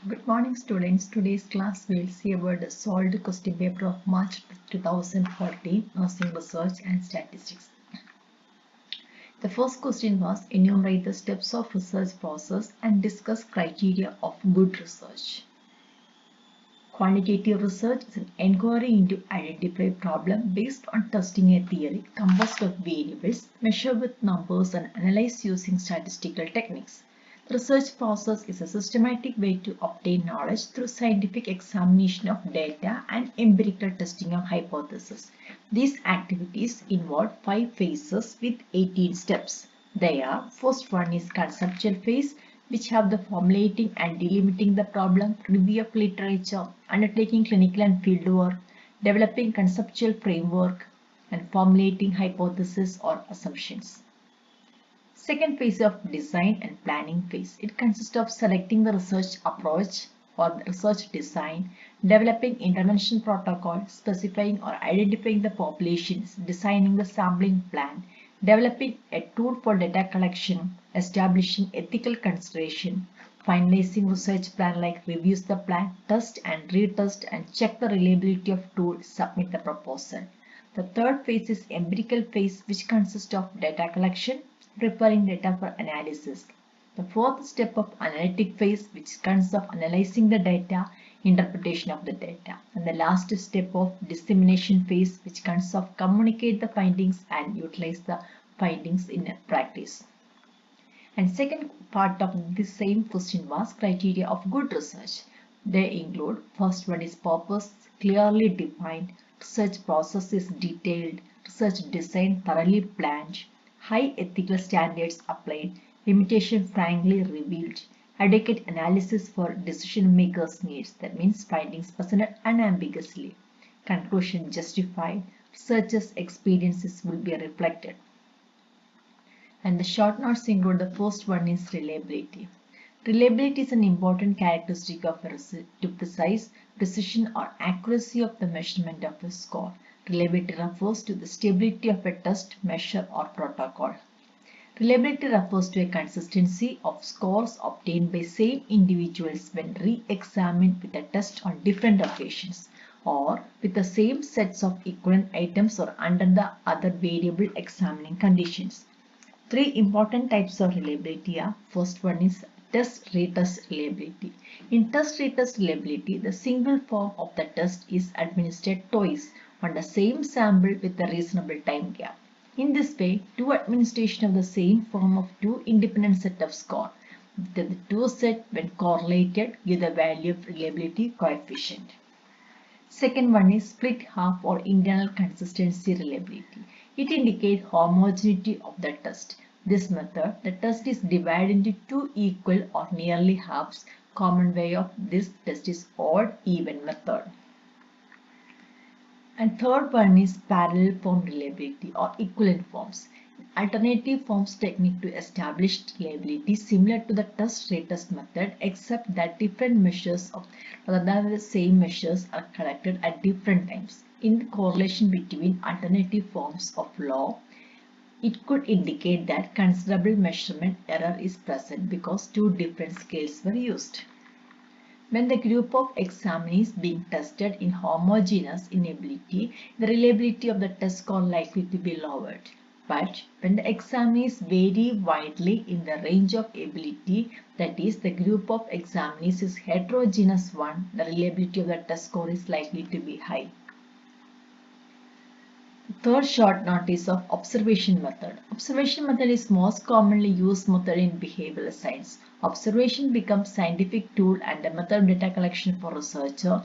Good morning students. Today's class we'll see about the solved question paper of March 2014 Nursing Research and Statistics. The first question was enumerate the steps of research process and discuss criteria of good research. Quantitative research is an inquiry into identify problem based on testing a theory composed of variables, measure with numbers and analyze using statistical techniques. The research process is a systematic way to obtain knowledge through scientific examination of data and empirical testing of hypotheses. These activities involve 5 phases with 18 steps. They are: first one is conceptual phase, which have the formulating and delimiting the problem, review of literature, undertaking clinical and field work, developing conceptual framework, and formulating hypotheses or assumptions. Second phase of design and planning phase. It consists of selecting the research approach or the research design, developing intervention protocol, specifying or identifying the populations, designing the sampling plan, developing a tool for data collection, establishing ethical consideration, finalizing research plan like reviews the plan, test and retest and check the reliability of tool, submit the proposal. The third phase is empirical phase, which consists of data collection, preparing data for analysis. The fourth step of analytic phase, which consists of analyzing the data, interpretation of the data. And the last step of dissemination phase, which consists of communicate the findings and utilize the findings in practice. And second part of the same question was criteria of good research. They include: first one is purpose, clearly defined, research process is detailed, research design thoroughly planned, high ethical standards applied, limitation frankly revealed, adequate analysis for decision makers' needs, that means findings presented unambiguously, conclusion justified, researchers' experiences will be reflected. And the short notes include: the first one is reliability. Reliability is an important characteristic of to precise precision or accuracy of the measurement of a score. Reliability refers to the stability of a test, measure or protocol. Reliability refers to a consistency of scores obtained by same individuals when re-examined with a test on different occasions, or with the same sets of equivalent items or under the other variable examining conditions. Three important types of reliability are: first one is test-retest reliability. In test-retest reliability, the single form of the test is administered twice on the same sample with a reasonable time gap. In this way, two administration of the same form of two independent set of score. The two set, when correlated, give the value of reliability coefficient. Second one is split half or internal consistency reliability. It indicates homogeneity of the test. This method, the test is divided into two equal or nearly halves. Common way of this test is odd even method. And third one is parallel form reliability or equivalent forms. Alternative forms technique to establish reliability similar to the test-retest method, except that different measures of rather than the same measures are collected at different times. In the correlation between alternative forms of law, it could indicate that considerable measurement error is present because two different scales were used. When the group of examinees being tested in homogeneous in ability, the reliability of the test score likely to be lowered. But when the examinees vary widely in the range of ability, that is, the group of examinees is heterogeneous one, the reliability of the test score is likely to be high. Third short notice of observation method. Observation method is most commonly used method in behavioral science. Observation becomes scientific tool and a method of data collection for researcher,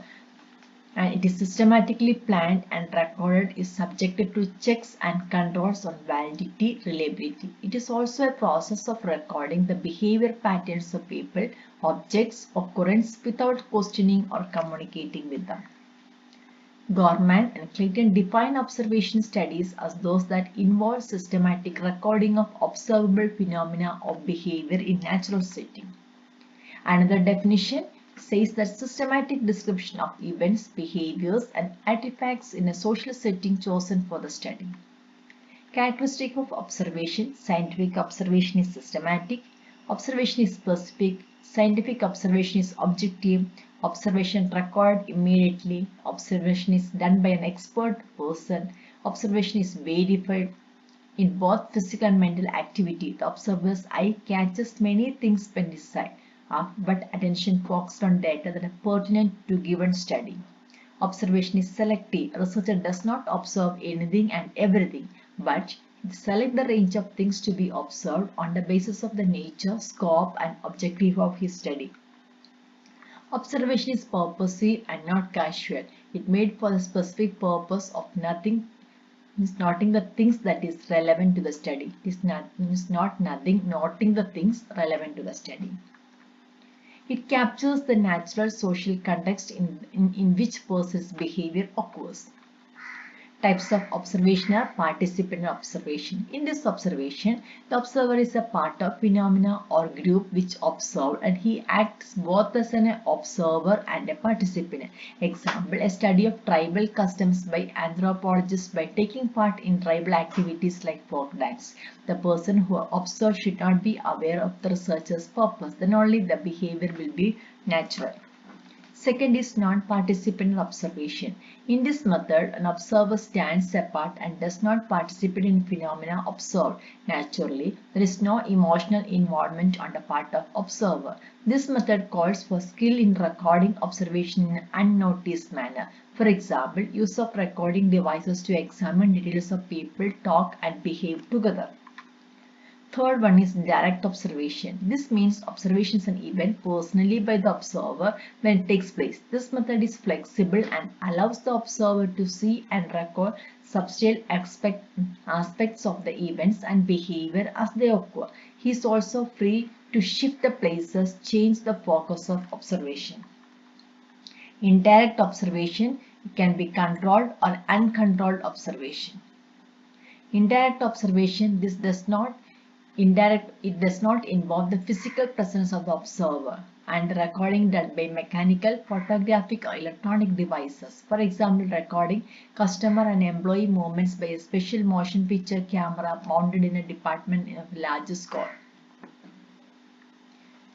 and it is systematically planned and recorded, is subjected to checks and controls on validity, reliability. It is also a process of recording the behavior patterns of people, objects, occurrence without questioning or communicating with them. Gorman and Clayton define observation studies as those that involve systematic recording of observable phenomena of behavior in natural setting. Another definition says that systematic description of events, behaviors, and artifacts in a social setting chosen for the study. Characteristic of observation: scientific observation is systematic, observation is specific, Scientific observation is objective. Observation recorded immediately. Observation is done by an expert person. Observation is verified. In both physical and mental activity, the observer's eye catches many things when decide, but attention focused on data that are pertinent to given study. Observation is selective. A researcher does not observe anything and everything, but select the range of things to be observed on the basis of the nature, scope, and objective of his study. Observation is purposive and not casual. It made for the specific purpose of noting the things that is relevant to the study. It is not nothing, noting the things relevant to the study. It captures the natural social context in which person's behavior occurs. Types of observation are participant observation. In this observation, the observer is a part of phenomena or group which observed, and he acts both as an observer and a participant. Example, a study of tribal customs by anthropologists by taking part in tribal activities like folk dance. The person who observes should not be aware of the researcher's purpose, then only the behavior will be natural. Second is non-participant observation. In this method, an observer stands apart and does not participate in phenomena observed. Naturally, there is no emotional involvement on the part of observer. This method calls for skill in recording observation in an unnoticed manner. For example, use of recording devices to examine details of people talk and behave together. Third one is direct observation. This means observation is an event personally by the observer when it takes place. This method is flexible and allows the observer to see and record substantial aspects of the events and behavior as they occur. He is also free to shift the places, change the focus of observation. Indirect observation can be controlled or uncontrolled observation. Indirect observation, it does not involve the physical presence of the observer and recording done by mechanical, photographic or electronic devices. For example, recording customer and employee movements by a special motion picture camera mounted in a department of large scale.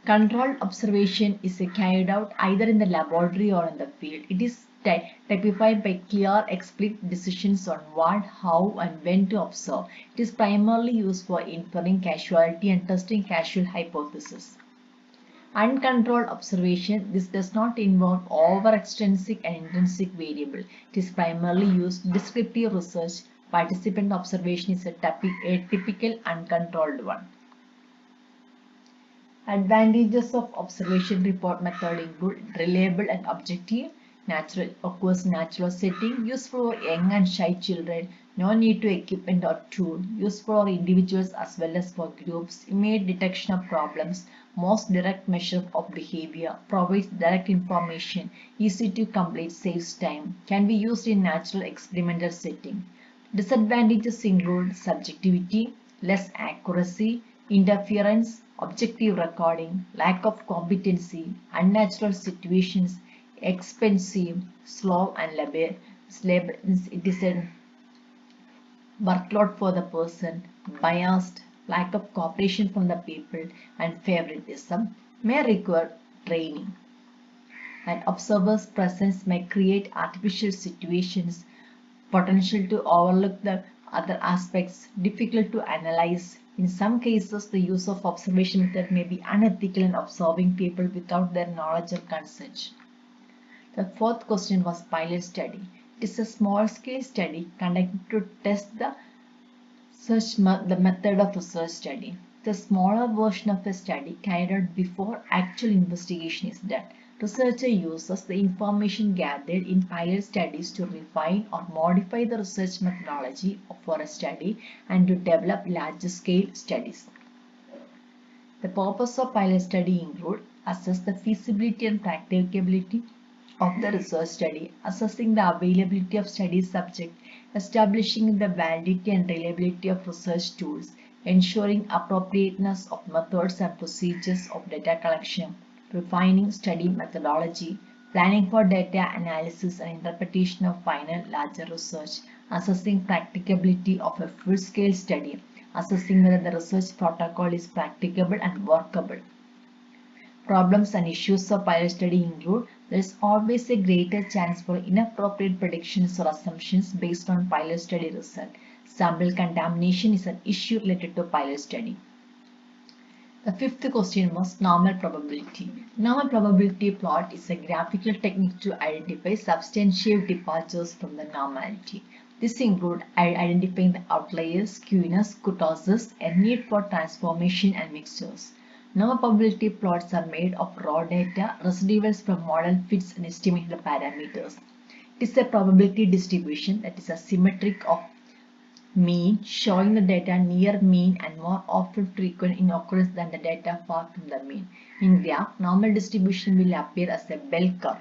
Controlled observation is carried out either in the laboratory or in the field. It is typified by clear, explicit decisions on what, how, and when to observe. It is primarily used for inferring causality and testing causal hypotheses. Uncontrolled observation, this does not involve over-extrinsic and intrinsic variable. It is primarily used descriptive research. Participant observation is a typical uncontrolled one. Advantages of observation report method include reliable and objective, occurs natural setting, useful for young and shy children, no need to equipment or tool, useful for individuals as well as for groups, immediate detection of problems, most direct measure of behavior, provides direct information, easy to complete, saves time, can be used in natural experimental setting. Disadvantages include subjectivity, less accuracy, interference, objective recording, lack of competency, unnatural situations, expensive, slow and laborious. It is a workload for the person, biased, lack of cooperation from the people, and favoritism may require training. An observer's presence may create artificial situations, potential to overlook the other aspects, difficult to analyze. In some cases, the use of observation method may be unethical in observing people without their knowledge or consent. The fourth question was pilot study. It is a small-scale study conducted to test the method of research study. The smaller version of a study carried out before actual investigation is done. Researcher uses the information gathered in pilot studies to refine or modify the research methodology for a study and to develop large-scale studies. The purpose of pilot study include assess the feasibility and practicability of the research study, assessing the availability of study subject, establishing the validity and reliability of research tools, ensuring appropriateness of methods and procedures of data collection, refining study methodology, planning for data analysis and interpretation of final larger research, assessing practicability of a full-scale study, assessing whether the research protocol is practicable and workable. Problems and issues of pilot study include there is always a greater chance for inappropriate predictions or assumptions based on pilot study result. Sample contamination is an issue related to pilot study. The fifth question was normal probability. Normal probability plot is a graphical technique to identify substantial departures from the normality. This includes identifying the outliers, skewness, kurtosis, and need for transformation and mixtures. Normal probability plots are made of raw data, residuals from model fits, and estimated parameters. It is a probability distribution that is asymmetric of mean, showing the data near mean and more often frequent in occurrence than the data far from the mean. In graph, normal distribution will appear as a bell curve.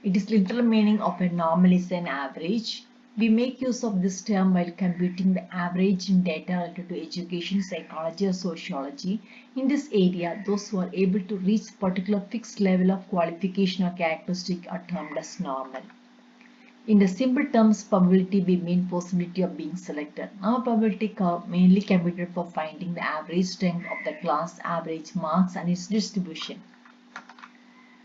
It is literal meaning of a normal is an average. We make use of this term while computing the average in data related to education, psychology, or sociology. In this area, those who are able to reach a particular fixed level of qualification or characteristic are termed as normal. In the simple terms, probability we mean possibility of being selected. Now, probability curve mainly computed for finding the average strength of the class, average marks, and its distribution.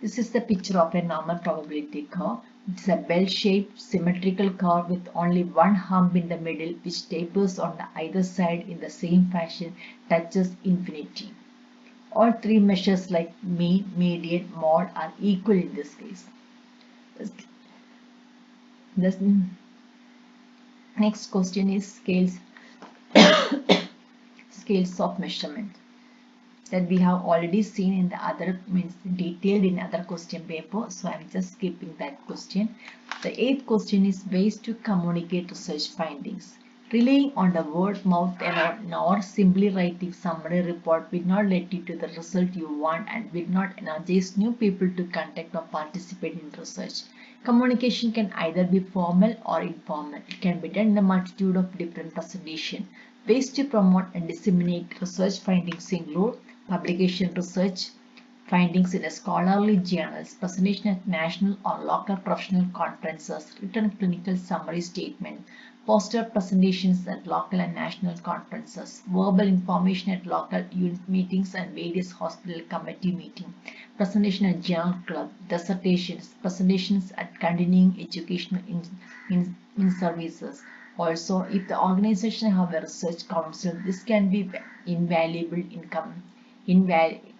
This is the picture of a normal probability curve. It's a bell-shaped symmetrical curve with only one hump in the middle which tapers on the either side in the same fashion, touches infinity. All three measures like mean, median, mode are equal in this case. The next question is scales of measurement that we have already seen in the other detailed in other question paper. So I'm just skipping that question. The eighth question is ways to communicate research findings. Relying on the word mouth alone nor simply writing summary report will not lead you to the result you want and will not energize new people to contact or participate in research. Communication can either be formal or informal. It can be done in a multitude of different presentations. Ways to promote and disseminate research findings include publication research findings in scholarly journals, presentation at national or local professional conferences, written clinical summary statement, poster presentations at local and national conferences, verbal information at local unit meetings and various hospital committee meetings, presentation at journal club, dissertations, presentations at continuing educational in services. Also, if the organization have a research council, this can be invaluable in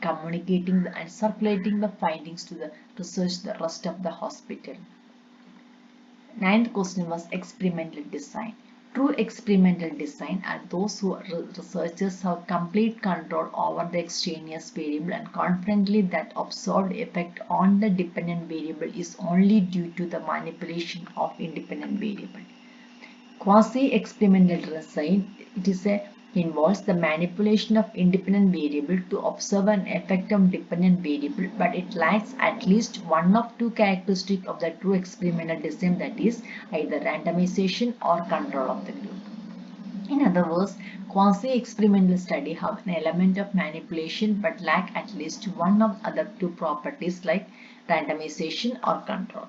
communicating and circulating the findings to the research the rest of the hospital. Ninth question was experimental design. True experimental design are those who researchers have complete control over the extraneous variable and confidently that observed effect on the dependent variable is only due to the manipulation of independent variable. Quasi-experimental design, involves the manipulation of independent variable to observe an effect of dependent variable, but it lacks at least one of two characteristics of the true experimental design, that is, either randomization or control of the group. In other words, quasi-experimental study have an element of manipulation but lack at least one of other two properties like randomization or control.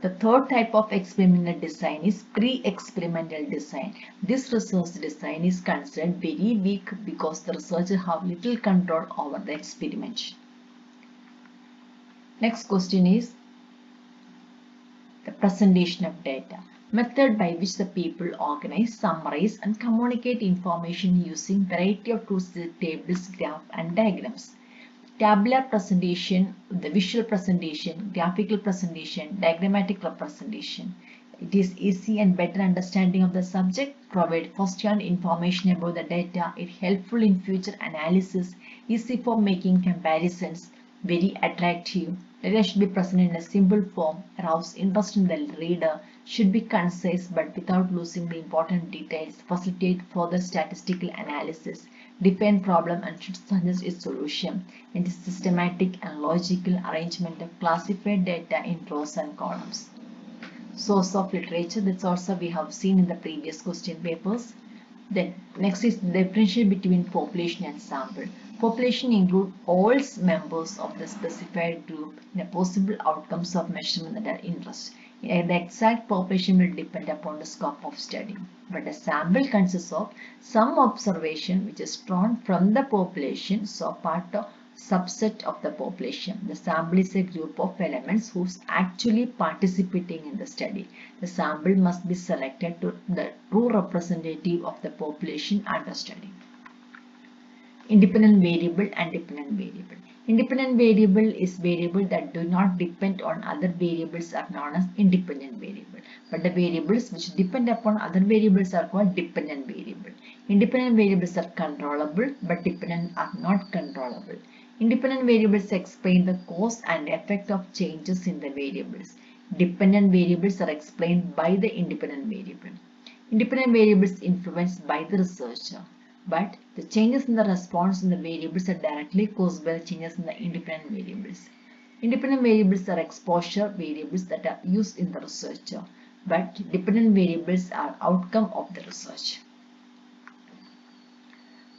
The third type of experimental design is pre-experimental design. This research design is considered very weak because the researchers have little control over the experiment. Next question is the presentation of data. Method by which the people organize, summarize and communicate information using variety of tools, tables, graphs and diagrams. Tabular presentation, the visual presentation, graphical presentation, diagrammatic representation. It is easy and better understanding of the subject, provide first-hand information about the data, it helpful in future analysis, easy for making comparisons, very attractive. Data should be presented in a simple form, arouse interest in the reader, should be concise but without losing the important details, facilitate further statistical analysis, define problem and should suggest its solution. It is systematic and logical arrangement of classified data in rows and columns. Source of literature, that's also we have seen in the previous question papers. Then next is the differentiation between population and sample. Population include all members of the specified group in the possible outcomes of measurement that are interest. The exact population will depend upon the scope of study, but a sample consists of some observation which is drawn from the population, so part of subset of the population. The sample is a group of elements who's actually participating in the study. The sample must be selected to the true representative of the population under study. Independent variable and dependent variable. Independent variable is variable that do not depend on other variables are known as independent variable. But the variables which depend upon other variables are called dependent variable. Independent variables are controllable but dependent are not controllable. Independent variables explain the cause and effect of changes in the variables. Dependent variables are explained by the independent variable. Independent variables influenced by the researcher, but the changes in the response in the variables are directly caused by the changes in the independent variables. Independent variables are exposure variables that are used in the research, but dependent variables are outcome of the research.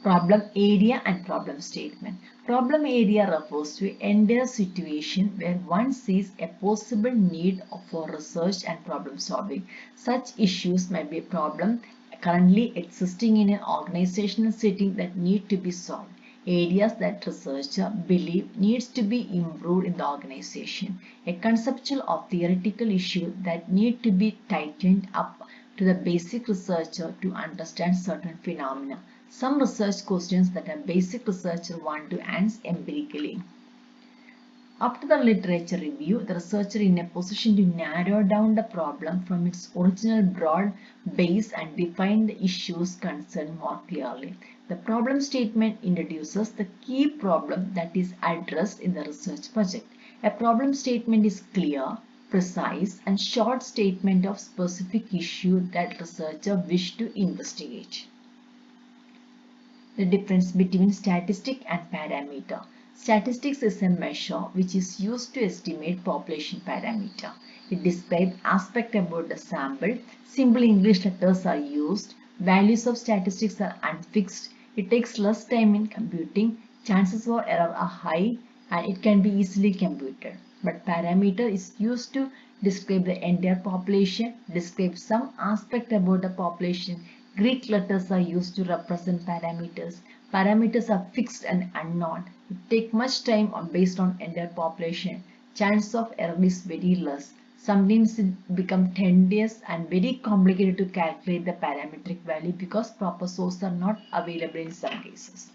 Problem area and problem statement. Problem area refers to an entire situation where one sees a possible need for research and problem solving. Such issues may be a problem currently existing in an organizational setting that need to be solved. Areas that researchers believe needs to be improved in the organization. A conceptual or theoretical issue that need to be tightened up to the basic researcher to understand certain phenomena. Some research questions that a basic researcher want to answer empirically. After the literature review, the researcher is in a position to narrow down the problem from its original broad base and define the issues concerned more clearly. The problem statement introduces the key problem that is addressed in the research project. A problem statement is clear, precise, and short statement of specific issue that researcher wish to investigate. The difference between statistic and parameter. Statistics is a measure which is used to estimate population parameter. It describes aspects about the sample. Simple English letters are used. Values of statistics are unfixed. It takes less time in computing. Chances for error are high and it can be easily computed. But parameter is used to describe the entire population, describe some aspect about the population. Greek letters are used to represent parameters. Parameters are fixed and unknown. It takes much time based on entire population. Chance of error is very less. Sometimes it becomes tedious and very complicated to calculate the parametric value because proper sources are not available in some cases.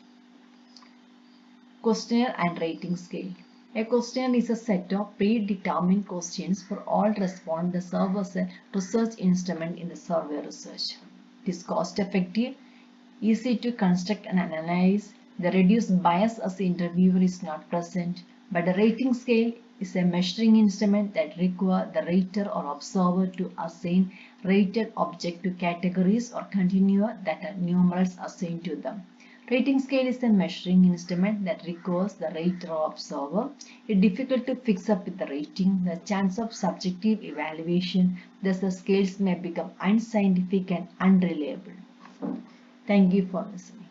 Questionnaire and rating scale. A questionnaire is a set of predetermined questions for all respondents that serve as a research instrument in the survey research. It is cost effective, easy to construct and analyze. The reduced bias as the interviewer is not present, but the rating scale is a measuring instrument that requires the rater or observer to assign rated object to categories or continua that are numerals assigned to them. Rating scale is a measuring instrument that requires the rater or observer. It is difficult to fix up with the rating, the chance of subjective evaluation, thus the scales may become unscientific and unreliable. Thank you for listening.